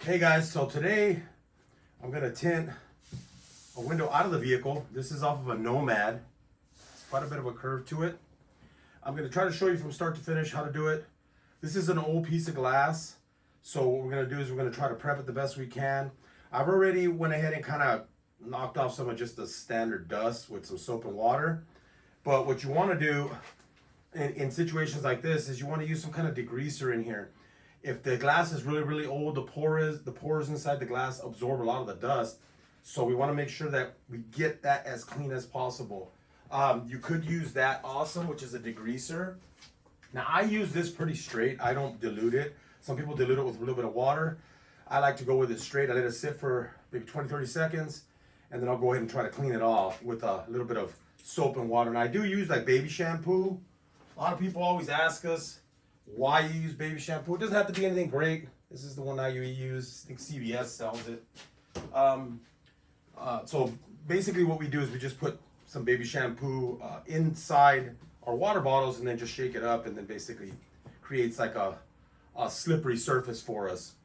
Hey guys, so today I'm gonna tint a window out of the vehicle. This is off of a Nomad. It's quite a bit of a curve to it. I'm gonna try to show you from start to finish how to do it. This is an old piece of glass. So what we're gonna do is we're gonna try to prep it the best we can. I've already went ahead and kind of knocked off some of just the standard dust with some soap and water. But what you wanna do in situations like this is you wanna use some kind of degreaser in here. If the glass is really old, the pores inside the glass absorb a lot of the dust. So we want to make sure that we get that as clean as possible. You could use that awesome, which is a degreaser. Now I use this pretty straight. I don't dilute it. Some people dilute it with a little bit of water. I like to go with it straight. I let it sit for maybe 20-30 seconds, and then I'll go ahead and try to clean it off with a little bit of soap and water. And I do use like baby shampoo. A lot of people always ask us why you use baby shampoo. It doesn't have to be anything great. This is the one I use. I think CVS sells it. So basically what we do is we just put some baby shampoo inside our water bottles and then just shake it up, and then basically creates like a slippery surface for us.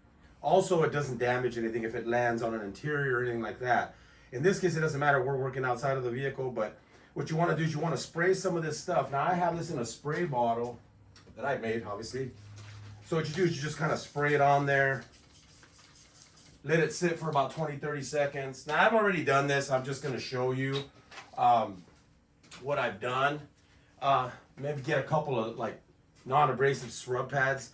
Also, it doesn't damage anything if it lands on an interior or anything like that. In this case, it doesn't matter. We're working outside of the vehicle, but what you want to do is you want to spray some of this stuff. Now I have this in a spray bottle that I made, obviously. So what you do is you just kind of spray it on there. Let it sit for about 20-30 seconds. Now I've already done this. I'm just going to show you what I've done. Maybe get a couple of like non-abrasive scrub pads.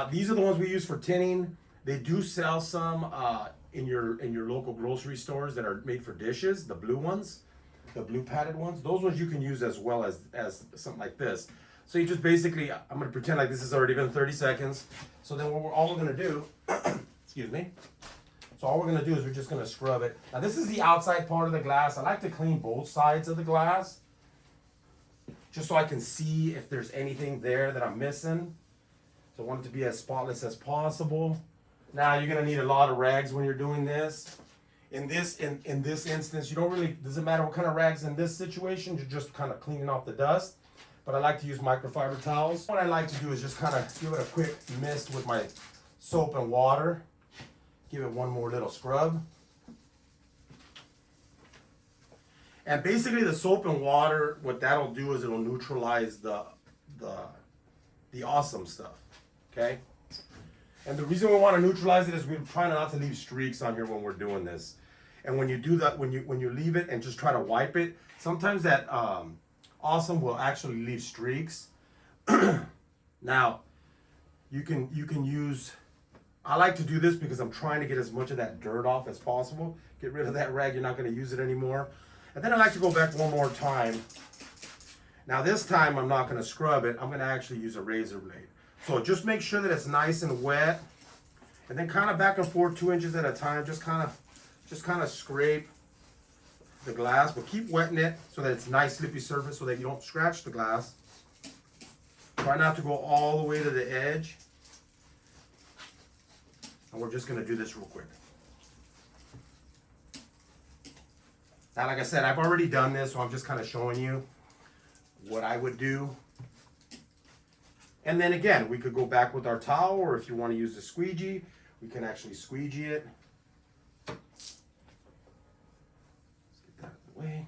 These are the ones we use for tinting. They do sell some in your local grocery stores that are made for dishes, the blue ones, the blue padded ones. Those ones you can use as well as something like this. So you just basically, I'm going to pretend like this has already been 30 seconds. So then all we're going to do, excuse me. So all we're going to do is we're just going to scrub it. Now this is the outside part of the glass. I like to clean both sides of the glass, just so I can see if there's anything there that I'm missing. So I want it to be as spotless as possible. Now you're going to need a lot of rags when you're doing this. In this instance, you don't really, doesn't matter what kind of rags in this situation, you're just kind of cleaning off the dust. But I like to use microfiber towels. What I like to do is just kind of give it a quick mist with my soap and water. Give it one more little scrub. And basically the soap and water, what that'll do is it'll neutralize the awesome stuff, okay? And the reason we want to neutralize it is we're trying not to leave streaks on here when we're doing this. And when you do that, when you leave it and just try to wipe it, sometimes that awesome will actually leave streaks. Now you can use, I like to do this because I'm trying to get as much of that dirt off as possible. Get rid of that rag, you're not going to use it anymore. And then I like to go back one more time. Now this time I'm not going to scrub it, I'm going to actually use a razor blade. So just make sure that it's nice and wet, and then kind of back and forth 2 inches at a time. Just kind of scrape the glass, but keep wetting it so that it's nice slippy surface so that you don't scratch the glass. Try not to go all the way to the edge. And we're just going to do this real quick. Now, like I said, I've already done this, so I'm just kind of showing you what I would do. And then again, we could go back with our towel, or if you want to use the squeegee, we can actually squeegee it. Let's get that out of the way.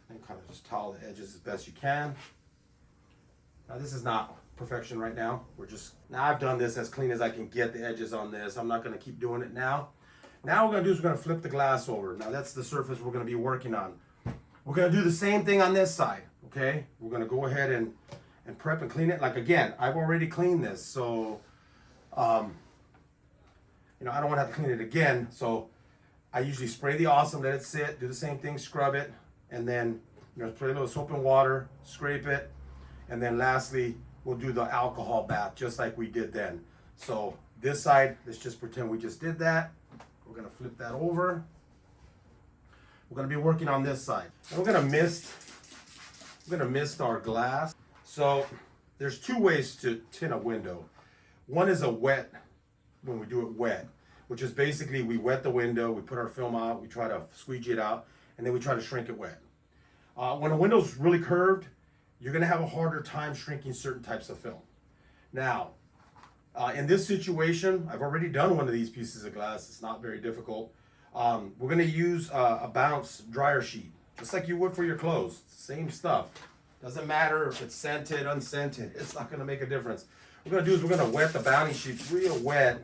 And kind of just towel the edges as best you can. Now this is not perfection right now. Now I've done this as clean as I can get the edges on this. I'm not going to keep doing it now. Now what we're going to do is we're going to flip the glass over. Now that's the surface we're going to be working on. We're going to do the same thing on this side, okay? We're going to go ahead and prep and clean it. Like again, I've already cleaned this, so I don't want to have to clean it again. So I usually spray the awesome, let it sit, do the same thing, scrub it, and then spray a little soap and water, scrape it, and then lastly we'll do the alcohol bath just like we did then. So this side, let's just pretend we just did that. We're going to flip that over. We're going to be working on this side. And we're going to mist our glass. So there's two ways to tint a window. One is a wet, when we do it wet, which is basically we wet the window, we put our film out, we try to squeegee it out, and then we try to shrink it wet. When a window's really curved, you're gonna have a harder time shrinking certain types of film. Now, in this situation, I've already done one of these pieces of glass. It's not very difficult. We're gonna use a bounce dryer sheet, just like you would for your clothes. Same stuff. Doesn't matter if it's scented, unscented. It's not gonna make a difference. What we're gonna do is we're gonna wet the bounty sheet real wet,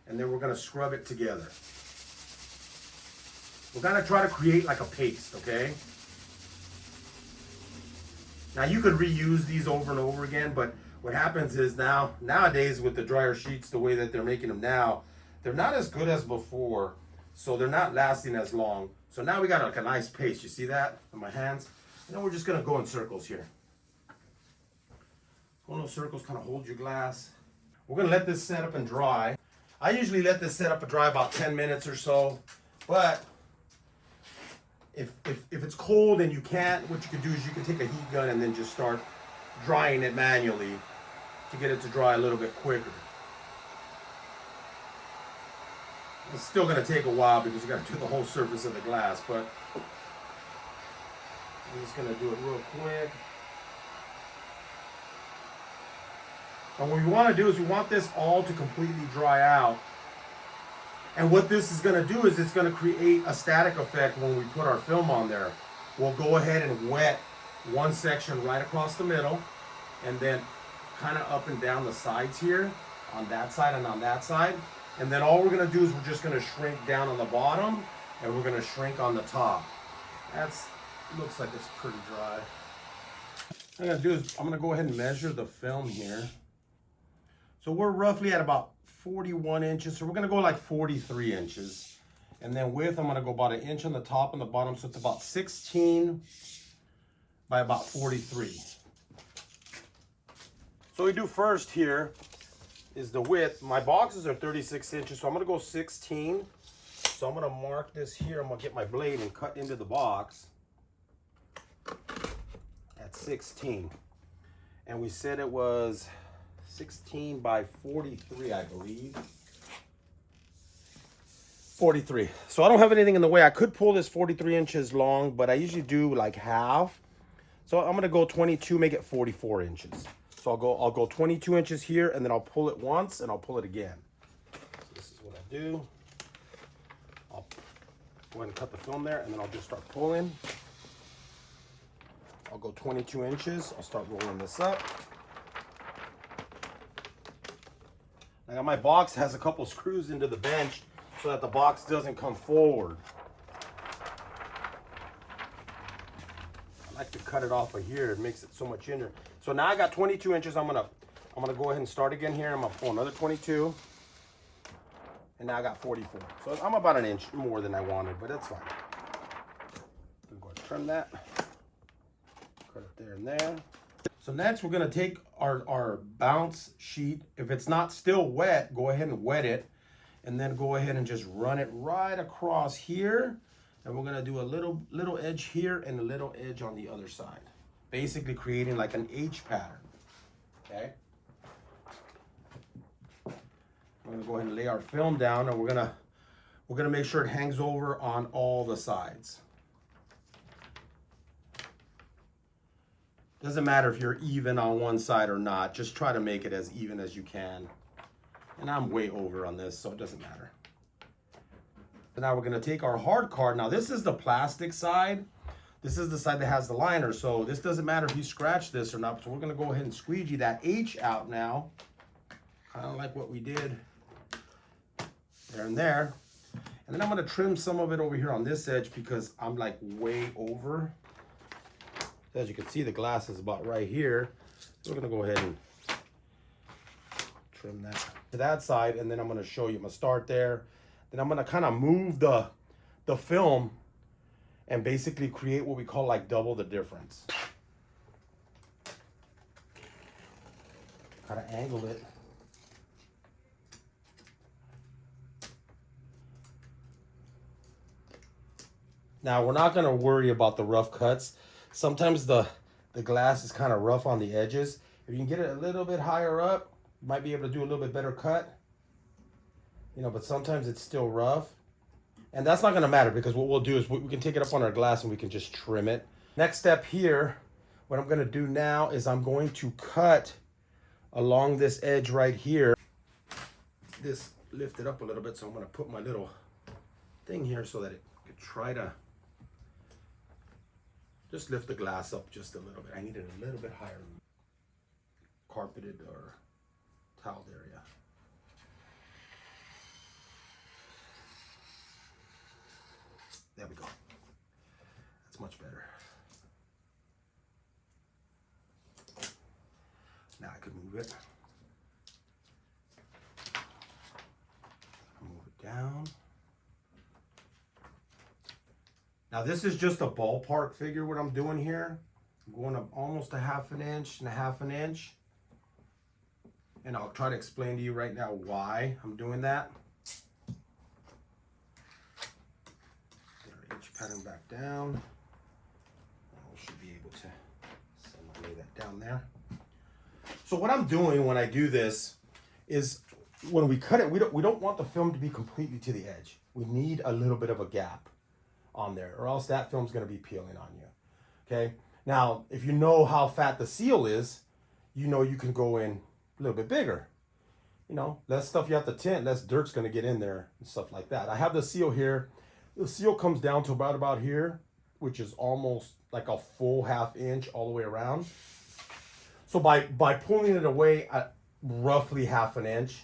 and then we're gonna scrub it together. We're gonna try to create like a paste, okay? Now you could reuse these over and over again, but what happens is nowadays with the dryer sheets, the way that they're making them now, they're not as good as before, so they're not lasting as long. So now we got like a nice paste. You see that on my hands? And then we're just gonna go in circles here. Go in those circles, kind of hold your glass. We're gonna let this set up and dry. I usually let this set up and dry about 10 minutes or so, but if it's cold and you can't, what you can do is you can take a heat gun and then just start drying it manually to get it to dry a little bit quicker. It's still going to take a while because you got to do the whole surface of the glass, but I'm just going to do it real quick. And what we want to do is we want this all to completely dry out. And what this is going to do is it's going to create a static effect when we put our film on there. We'll go ahead and wet one section right across the middle, and then kind of up and down the sides here on that side and on that side. And then all we're going to do is we're just going to shrink down on the bottom, and we're going to shrink on the top. Looks like it's pretty dry. What I'm going to do is I'm going to go ahead and measure the film here. So we're roughly at about 41 inches, so we're gonna go like 43 inches. And then width, I'm gonna go about 1 inch on the top and the bottom, so it's about 16 by about 43. So what we do first here is the width. My boxes are 36 inches, so I'm gonna go 16. So I'm gonna mark this here. I'm gonna get my blade and cut into the box at 16. And we said it was 16 by 43, I believe. 43. So I don't have anything in the way. I could pull this 43 inches long, but I usually do like half. So I'm gonna go 22, make it 44 inches. So I'll go 22 inches here, and then I'll pull it once, and I'll pull it again. So this is what I do. I'll go ahead and cut the film there, and then I'll just start pulling. I'll go 22 inches. I'll start rolling this up. Now my box has a couple screws into the bench so that the box doesn't come forward. I like to cut it off of here. It makes it so much easier. So now I got 22 inches. I'm gonna go ahead and start again here. I'm gonna pull another 22, and now I got 44. So I'm about 1 inch more than I wanted, but that's fine. I'm going to trim that. Cut it there and there. So next we're gonna take our bounce sheet. If it's not still wet, go ahead and wet it, and then go ahead and just run it right across here. And we're gonna do a little edge here and a little edge on the other side, basically creating like an H pattern. Okay. We're gonna go ahead and lay our film down, and we're gonna make sure it hangs over on all the sides. Doesn't matter if you're even on one side or not, just try to make it as even as you can. And I'm way over on this, so it doesn't matter. So now we're gonna take our hard card. Now this is the plastic side. This is the side that has the liner, so this doesn't matter if you scratch this or not. So we're gonna go ahead and squeegee that H out now. Kind of like what we did there and there. And then I'm gonna trim some of it over here on this edge because I'm like way over. As you can see, the glass is about right here. So we're gonna go ahead and trim that to that side, and then I'm gonna show you. I'm gonna start there. Then I'm gonna kind of move the film and basically create what we call like double the difference. Kind of angle it. Now we're not gonna worry about the rough cuts. Sometimes the glass is kind of rough on the edges. If you can get it a little bit higher up, you might be able to do a little bit better cut. You know, but sometimes it's still rough. And that's not going to matter because what we'll do is we can take it up on our glass and we can just trim it. Next step here, what I'm going to do now is I'm going to cut along this edge right here. This lifted up a little bit, so I'm going to put my little thing here so that it could try to just lift the glass up just a little bit. I need it a little bit higher. Carpeted or tiled area. There we go. That's much better. Now I could move it. Move it down. Now this is just a ballpark figure what I'm doing here. I'm going up almost a ½ inch and a ½ inch. And I'll try to explain to you right now why I'm doing that. Edge pattern back down. Now we should be able to lay that down there. So what I'm doing when I do this is when we cut it, we don't want the film to be completely to the edge. We need a little bit of a gap on there, or else that film's going to be peeling on you. Okay. Now, if you know how fat the seal is, you know you can go in a little bit bigger. You know, less stuff you have to tint, less dirt's going to get in there and stuff like that. I have the seal here. The seal comes down to about here, which is almost like a full ½ inch all the way around. So by pulling it away at roughly ½ inch,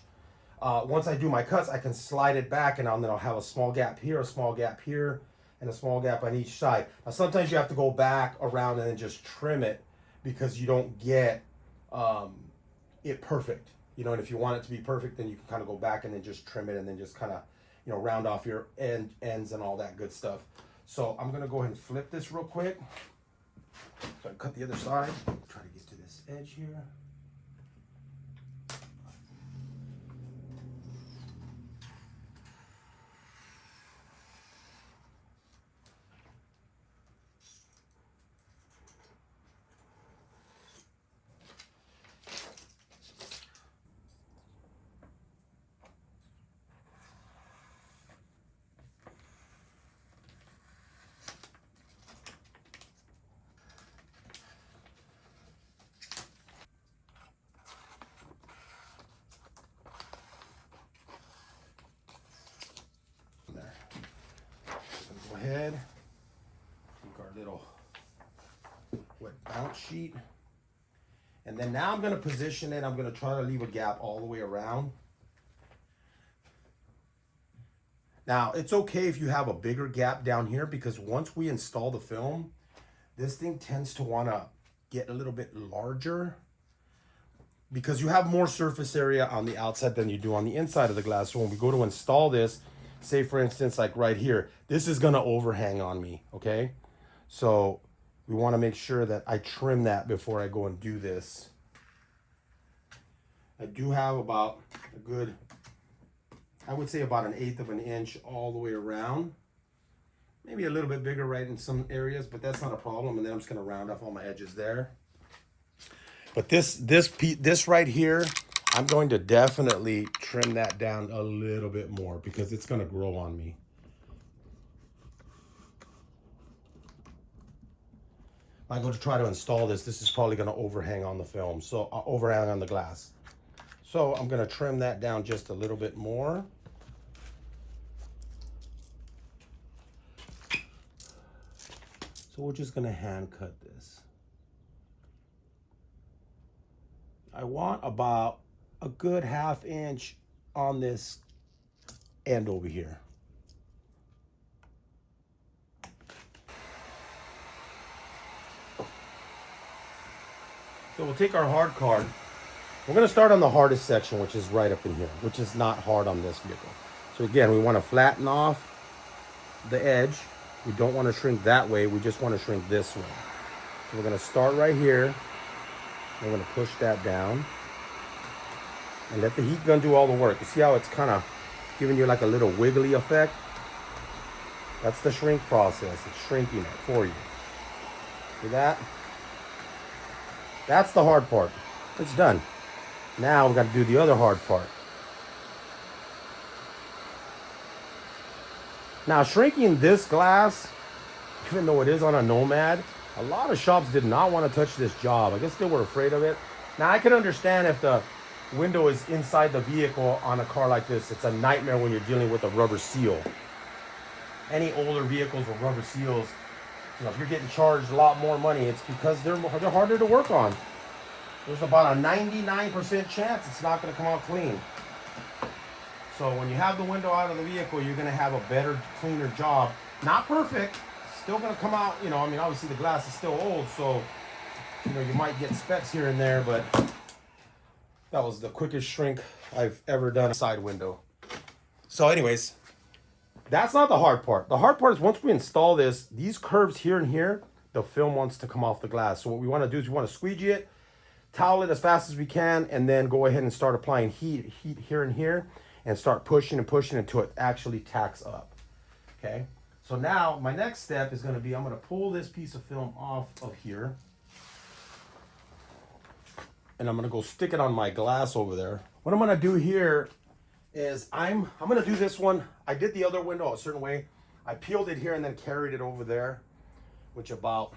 once I do my cuts, I can slide it back, and then I'll have a small gap here, a small gap here, and a small gap on each side. Now sometimes you have to go back around and then just trim it because you don't get it perfect. You know, and if you want it to be perfect, then you can kind of go back and then just trim it and then just kind of, you know, round off your ends and all that good stuff. So I'm going to go ahead and flip this real quick. So I cut the other side. Try to get to this edge here. Ahead, take our little wet bounce sheet, and then now I'm going to position it. I'm going to try to leave a gap all the way around. Now it's okay if you have a bigger gap down here, because once we install the film, this thing tends to want to get a little bit larger because you have more surface area on the outside than you do on the inside of the glass. So when we go to install this, say for instance, like right here, this is gonna overhang on me, okay? So we wanna make sure that I trim that before I go and do this. I do have about a good, I would say about 1/8 of an inch all the way around. Maybe a little bit bigger right in some areas, but that's not a problem. And then I'm just gonna round off all my edges there. But this right here, I'm going to definitely trim that down a little bit more because it's going to grow on me. If I go to try to install this, this is probably going to overhang on the film, so overhang on the glass. So I'm going to trim that down just a little bit more. So we're just going to hand cut this. I want about a good ½ inch on this end over here. So we'll take our hard card. We're going to start on the hardest section, which is right up in here, which is not hard on this vehicle. So again, we want to flatten off the edge. We don't want to shrink that way. We just want to shrink this way. So we're going to start right here. We're going to push that down and let the heat gun do all the work. You see how it's kind of giving you like a little wiggly effect? That's the shrink process. It's shrinking it for you. See that? That's the hard part. It's done. Now we've got to do the other hard part. Now, shrinking this glass, even though it is on a Nomad, a lot of shops did not want to touch this job. I guess they were afraid of it. Now, I can understand if the window is inside the vehicle on a car like this. It's a nightmare when you're dealing with a rubber seal. Any older vehicles with rubber seals, you know, if you're getting charged a lot more money, it's because they're harder to work on. There's about a 99% chance it's not going to come out clean. So when you have the window out of the vehicle, you're going to have a better, cleaner job. Not perfect, still going to come out, you know, I mean, obviously the glass is still old, so, you know, you might get specks here and there, but that was the quickest shrink I've ever done a side window. So anyways, that's not the hard part. The hard part is once we install this, these curves here and here, the film wants to come off the glass. So what we want to do is we want to squeegee it, towel it as fast as we can, and then go ahead and start applying heat here and here, and start pushing and pushing until it actually tacks up. Okay, so now my next step is going to be, I'm going to pull this piece of film off of here, and I'm going to go stick it on my glass over there. What I'm going to do here is I'm going to do this one. I did the other window a certain way. I peeled it here and then carried it over there, which about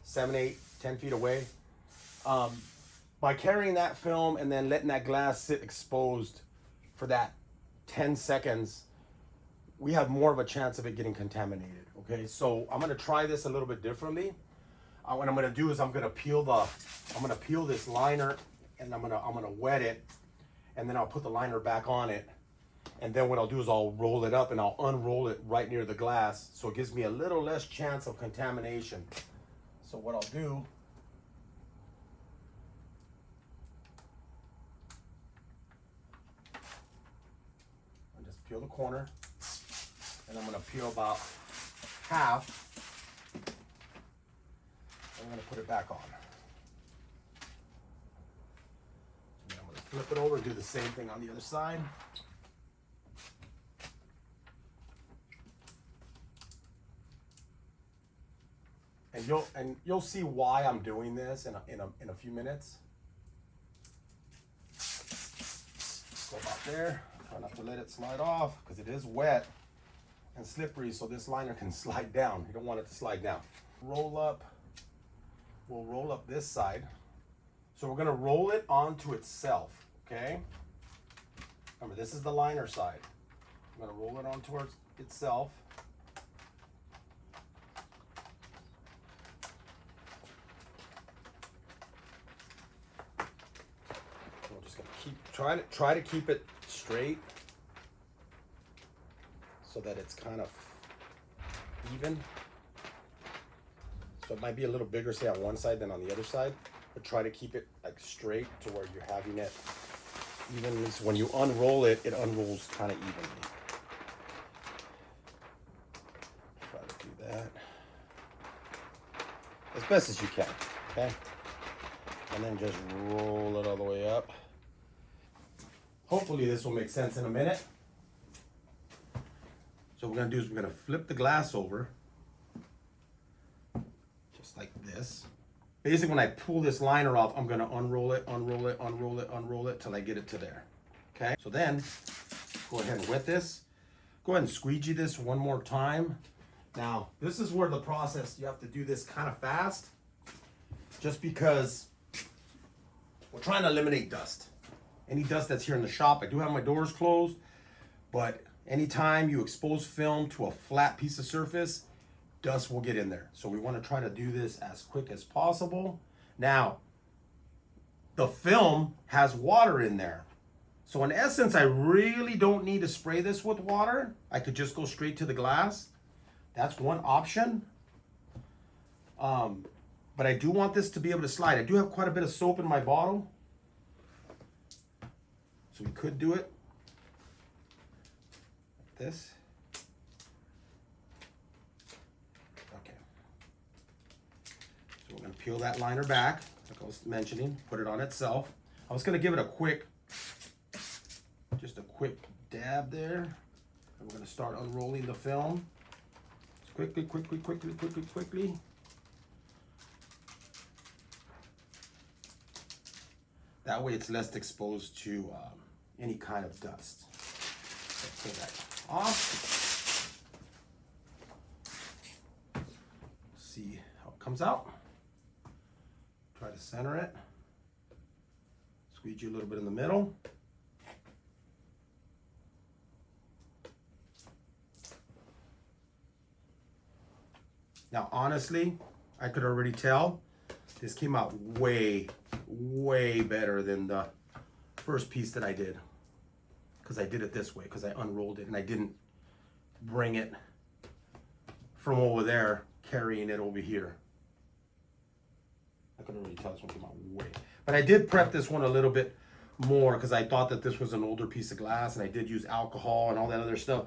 7, 8, 10 feet away. By carrying that film and then letting that glass sit exposed for that 10 seconds, we have more of a chance of it getting contaminated. Okay, so I'm going to try this a little bit differently. What I'm going to do is I'm going to peel this liner, and I'm going to wet it, and then I'll put the liner back on it. And then what I'll do is I'll roll it up and I'll unroll it right near the glass, so it gives me a little less chance of contamination. So what I'll do, I'll just peel the corner, and I'm going to peel about half. I'm going to put it back on. And I'm going to flip it over and do the same thing on the other side. And you'll see why I'm doing this in a few minutes. Go about there. Try not to let it slide off because it is wet and slippery, so this liner can slide down. You don't want it to slide down. Roll up. We'll roll up this side. So we're going to roll it onto itself, okay? Remember, this is the liner side. I'm going to roll it onto itself. We're just going to try to keep it straight so that it's kind of even. So it might be a little bigger, say, on one side than on the other side, but try to keep it like straight to where you're having it evenly. So when you unroll it, it unrolls kind of evenly. Try to do that as best as you can, okay? And then just roll it all the way up. Hopefully this will make sense in a minute. So what we're gonna do is we're gonna flip the glass over, like this. Basically, when I pull this liner off, I'm gonna unroll it, unroll it, unroll it, unroll it till I get it to there. Okay, so then go ahead and wet this. Go ahead and squeegee this one more time. Now, this is where the process, you have to do this kind of fast, just because we're trying to eliminate dust. Any dust that's here in the shop, I do have my doors closed, but anytime you expose film to a flat piece of surface, dust will get in there. So we want to try to do this as quick as possible. Now, the film has water in there. So in essence, I really don't need to spray this with water. I could just go straight to the glass. That's one option. But I do want this to be able to slide. I do have quite a bit of soap in my bottle. So we could do it like this. We're going to peel that liner back, like I was mentioning, put it on itself. I was going to give it just a quick dab there. And we're going to start unrolling the film. Quickly. That way it's less exposed to any kind of dust. So take that off. comes out. Try to center it. Squeegee a little bit in the middle. Now, honestly, I could already tell this came out way, way better than the first piece that I did. Because I did it this way, because I unrolled it and I didn't bring it from over there, carrying it over here. I could already tell this one came out way. But I did prep this one a little bit more because I thought that this was an older piece of glass, and I did use alcohol and all that other stuff.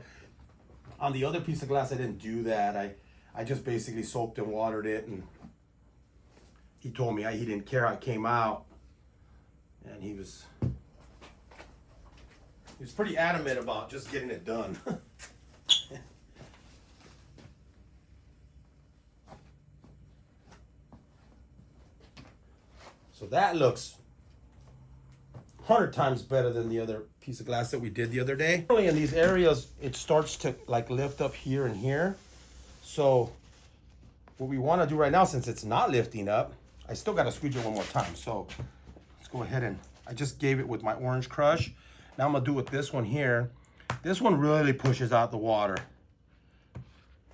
On the other piece of glass, I didn't do that. I just basically soaked and watered it, and he told me he didn't care how it came out, and he was pretty adamant about just getting it done. So that looks 100 times better than the other piece of glass that we did the other day. In these areas, it starts to like lift up here and here. So what we want to do right now, since it's not lifting up, I still got to squeegee it one more time. So let's go ahead and I just gave it with my orange crush. Now I'm going to do with this one here. This one really pushes out the water.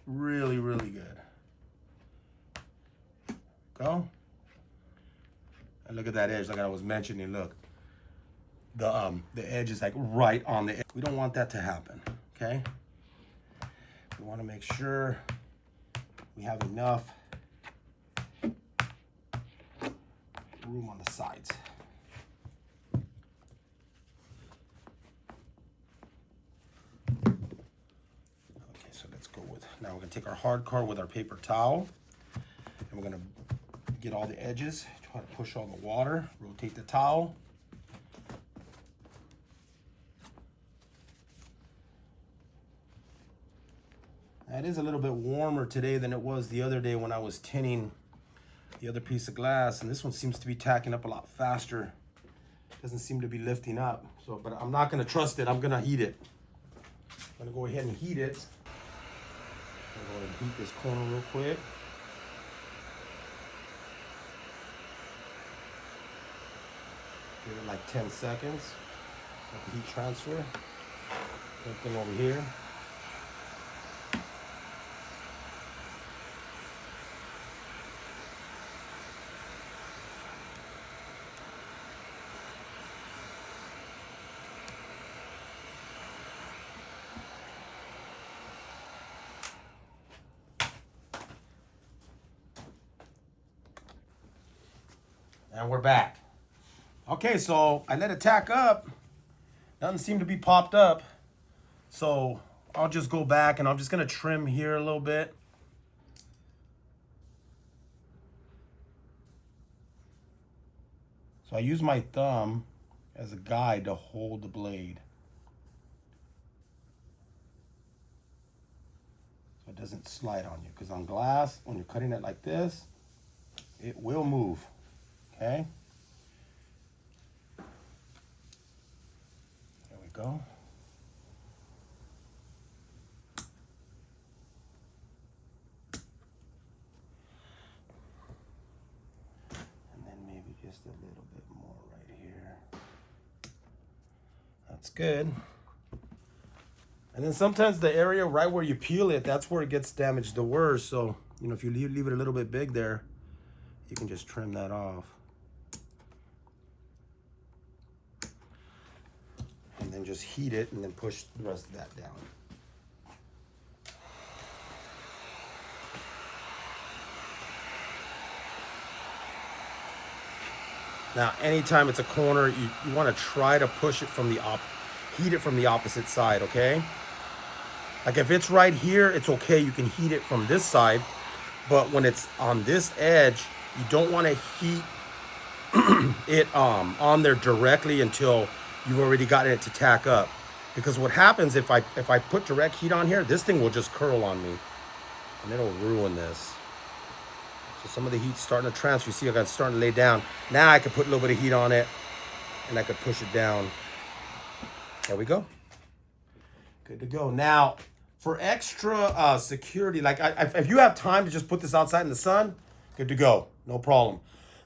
Really, really good. Go. And look at that edge, like I was mentioning, look. The edge is like right on the edge. We don't want that to happen, okay? We want to make sure we have enough room on the sides. Okay, so let's go with, now we're going to take our hard car with our paper towel, and we're going to get all the edges, try to push all the water, rotate the towel. It is a little bit warmer today than it was the other day when I was tinning the other piece of glass, and this one seems to be tacking up a lot faster. Doesn't seem to be lifting up. So, but I'm not going to trust it. I'm going to heat it. I'm going to go ahead and heat it. I'm going to heat this corner real quick. Give it like 10 seconds. Let the heat transfer. Same thing over here. And we're back. Okay, so I let it tack up. Nothing seemed to be popped up. So I'll just go back and I'm just gonna trim here a little bit. So I use my thumb as a guide to hold the blade. So it doesn't slide on you, because on glass, when you're cutting it like this, it will move. Okay, there we go. And then maybe just a little bit more right here. That's good. And then sometimes the area right where you peel it, that's where it gets damaged the worst. So, you know, if you leave it a little bit big there, you can just trim that off. And then just heat it and then push the rest of that down. Now, anytime it's a corner, you want to try to push it from the heat it from the opposite side, okay? Like if it's right here, it's okay. You can heat it from this side, but when it's on this edge, you don't want to heat it on there directly until you've already gotten it to tack up. Because what happens if I put direct heat on here, this thing will just curl on me and it'll ruin this. So some of the heat's starting to transfer. You see, I got starting to lay down. Now I can put a little bit of heat on it and I could push it down. There we go. Good to go. Now, for extra security, like if you have time to just put this outside in the sun, Good to go. No problem.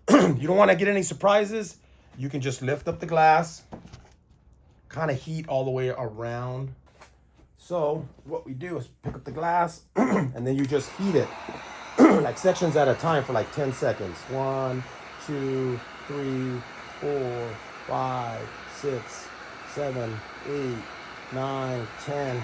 You don't want to get any surprises. You can just lift up the glass, kind of heat all the way around. So what we do is pick up the glass and then you just heat it like sections at a time for like 10 seconds. 1, 2, 3, 4, 5, 6, 7, 8, 9, 10.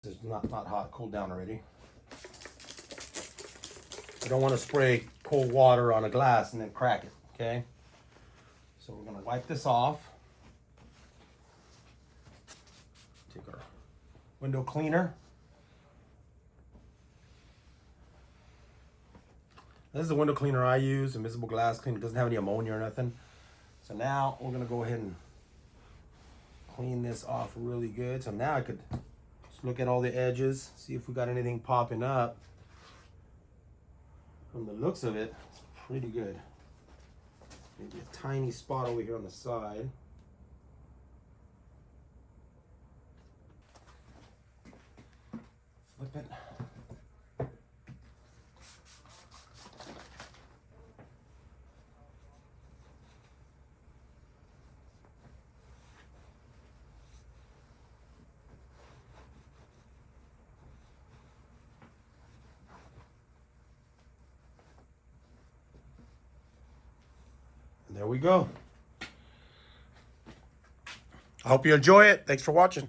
This is not hot, cooled down already. You don't want to spray cold water on a glass and then crack it, okay? So we're gonna wipe this off. Take our window cleaner. This is the window cleaner I use, invisible glass cleaner. It doesn't have any ammonia or nothing. So now we're gonna go ahead and clean this off really good. So now I could just look at all the edges, see if we got anything popping up. From the looks of it, it's pretty good. Maybe a tiny spot over here on the side. Flip it. And there we go. I hope you enjoy it. Thanks for watching.